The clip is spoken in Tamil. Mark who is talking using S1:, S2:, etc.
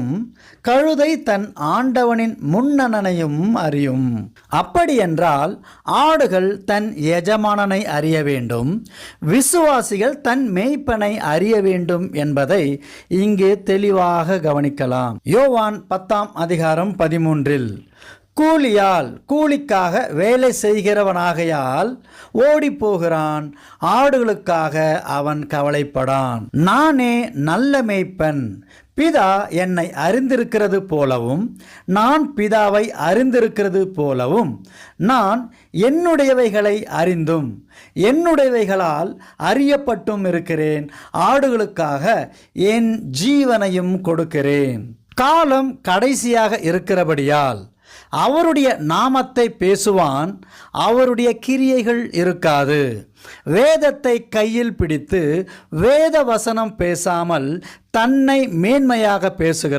S1: அறியும், கழுதை தன் ஆண்டவனின் முன்னணனையும் அறியும். அப்படியென்றால் ஆடுகள் தன் எஜமானனை அறிய வேண்டும், விசுவாசிகள் தன் மேய்ப்பனை அறிய வேண்டும் என்பதை இங்கே தெளிவாக கவனிக்கலாம். யோவான் 10:13 கூலியால் கூலிக்காக வேலை செய்கிறவனாகையால் ஓடி போகிறான், ஆடுகளுக்காக அவன் கவலைப்படான். நானே நல்ல மேய்ப்பன், பிதா என்னை அறிந்திருக்கிறது போலவும் நான் பிதாவை அறிந்திருக்கிறது போலவும் நான் என்னுடையவைகளை அறிந்தும் என்னுடையவைகளால் அறியப்பட்டும் இருக்கிறேன். ஆடுகளுக்காக என் ஜீவனையும் கொடுக்கிறேன். காலம் கடைசியாக இருக்கிறபடியால் அவருடைய நாமத்தை பேசுவான், அவருடைய கிரியைகள் இருக்காது. வேதத்தை கையில் பிடித்து வேத வசனம் பேசாமல் தன்னை மேன்மையாக பேசுகிறார்.